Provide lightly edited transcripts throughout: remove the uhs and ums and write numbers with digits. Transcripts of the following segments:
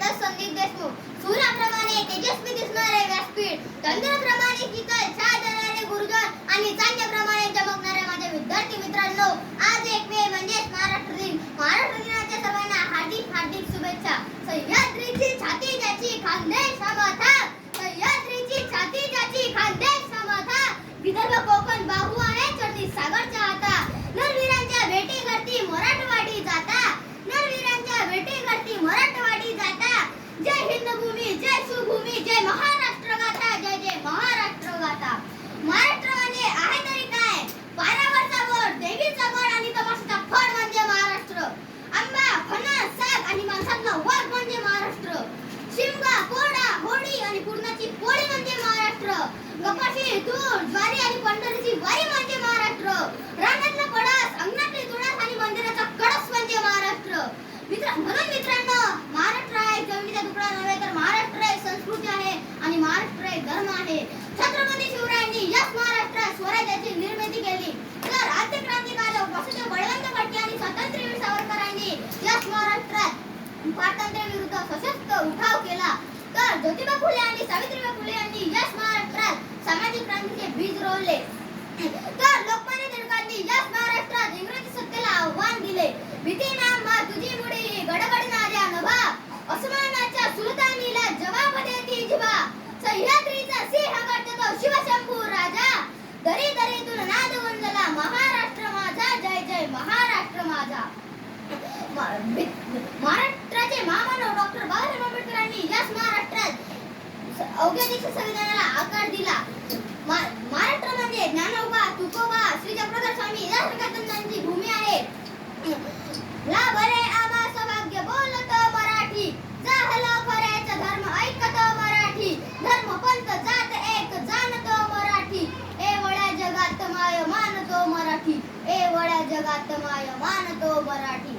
पालक संदीप देशमुख. सूर्याप्रमाणे तेजस्वी दिसणारे व्यासपीठ, चंद्राप्रमाणे शीतल छाया देणारे गुरुजन आणि चांदण्याप्रमाणे चमकणारे माझे विद्यार्थी मित्रांनो, आज 1 मे म्हणजेच महाराष्ट्र दिन. महाराष्ट्र दिनाच्या सर्वांना हार्दिक हार्दिक शुभेच्छा. सह्याद्रीची छाती ज्याची खानदेश समथा, सह्याद्रीची छाती ज्याची खानदेश समथा, विदर्भ कोकण बाहू आहे चढती सागरच्या हाता. नरवीरांच्या भेटी करती मराठवाडी जाता, नरवीरांच्या भेटी करती मराठवाडी जाता. जय हिंद भूमी, जय सुभूमी, जय महाराष्ट्र गाथा, जय जय महाराष्ट्र गाथा. महाराष्ट्र म्हणजे आहे तरी काय, पारावरचा वर देवीचा गड आणि तमाशाचा फड म्हणजे महाराष्ट्र. आंबा फणस साग आणि माणसातला वाघ म्हणजे महाराष्ट्र. शिमगा कोरडा होळी आणि पूर्णाची पोळी म्हणजे महाराष्ट्र. कपाशी तूर ज्वारी आणि पंढरीची वारी म्हणजे महाराष्ट्र. रानातला पडास अंगणातली तुळस आणि मंदिराचा कळस म्हणजे महाराष्ट्र. म्हणून मित्रांनो, महाराष्ट्र हा एक जमिनीचा तुकडा नव्हे तर महाराष्ट्र एक संस्कृती आहे आणि महाराष्ट्र एक धर्म आहे. छत्रपती शिवरायांनी याच महाराष्ट्रात स्वराज्याची निर्मिती केली. तर आद्य क्रांतिकारक वसंत बळवंत फडके आणि स्वातंत्र्यवीर सावरकरांनी याच महाराष्ट्रात स्वातंत्र्य विरुद्ध सशस्त्र उठाव केला. तर ज्योतिबा फुले आणि सावित्रीबाई फुले यांनी याच महाराष्ट्रात सामाजिक क्रांतीचे बीज रोवले. तर लोकमान्य टिळकांनी याच महाराष्ट्रात इंग्रजी सत्तेला आव्हान दिले. भीती ना मा तुझी मुडी गडगडणाऱ्या नभा, अस्मानाच्या सुलतानीला जवाब देती जिभा. सह्याद्रीचा सिंह गाठतो शिवशंभू राजा, दरी दरीतून नाद गुंजला महाराष्ट्र माझा, जय जय महाराष्ट्र माझा. महाराष्ट्राचे महामानव डॉक्टर बाबासाहेब आंबेडकरांनी याच महाराष्ट्रात अवघ्या देश संविधानाला आकार दिला. महाराष्ट्र म्हणजे ज्ञानोबा, तुकोबा, श्री चक्रधर स्वामी यासारख्या संतांची भूमी आहे. लाभले आबा सौभाग्य बोलत मराठी, जाहला खऱ्याचा धर्म ऐकत मराठी. धर्म पंथ जात एक जाणतो मराठी, एवढ्या जगात माय मानतो मराठी, एवढ्या जगात माय मानतो मराठी.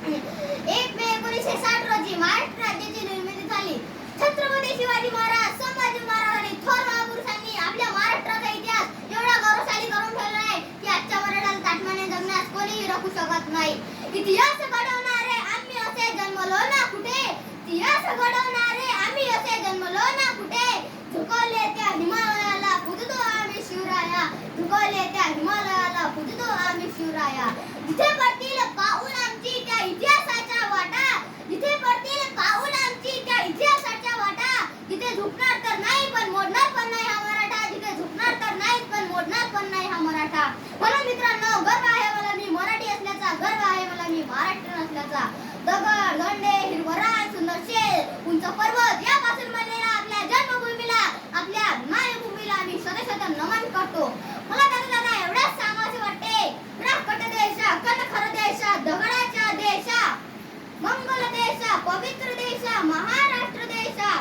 1 मे 1960 रोजी महाराष्ट्र राज्याची निर्मिती झाली. छत्रपती शिवाजी महाराज, संभाजी महाराज आणि थोर महापुरुषांनी आपल्या महाराष्ट्राचा इतिहास एवढा गौरवशाली करून ठेवला आहे की आजच्या मराठाला ताटमाने जगण्यास कोणीही रोखू शकत नाही. इतिहास घडवणारे आम्ही असे जन्मलो ना कुठे, इतिहास घडवणारे आम्ही असे जन्मलो ना कुठे. झुकवले त्या हिमालयाला पूजतो आम्ही शिवराया, झुकवले त्या हिमालयाला पूजतो आम्ही शिवराया. जिथे पडतील पाऊल आमची त्या इतिहासाच्या वाटा, जिथे पडतील पाऊल आमची त्या इतिहासाच्या वाटा. जिथे झुकणार तर नाही पण मोडणार पण नाही हा मराठा, जिथे झुकणार तर नाही पण मोडणार पण नाही हा मराठा. म्हणून मित्रांनो, गर्व आहे मला मी मराठी असल्याचा, गर्व आहे मला मी महाराष्ट्रीयन असल्याचा. दगड दंडे हिरवरान सुंदर शेत उंच पर्वत यापासून बनलेला आपल्या जन्मभूमीला, आपल्या मायभूमीला मी सदैव नमन करतो. मला त्याला एवढंच सांगायचे वाटते, राखट देशा कणखर देशा दगडाच्या देशा, मंगल देशा पवित्र देशा महाराष्ट्र देशा,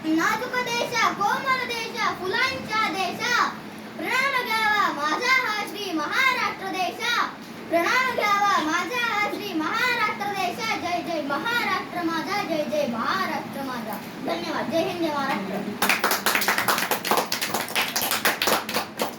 नाजूक देशा कोमल देशा फुलांच्या देशा. प्रणाम घ्यावा माझा हा श्री महाराष्ट्र देशा, प्रणाम घ्यावा माझा हा श्री महाराष्ट्र देशा. जय जय महाराष्ट्र माझा, जय जय महाराष्ट्र माझा. धन्यवाद. जय हिंद, जय महाराष्ट्र.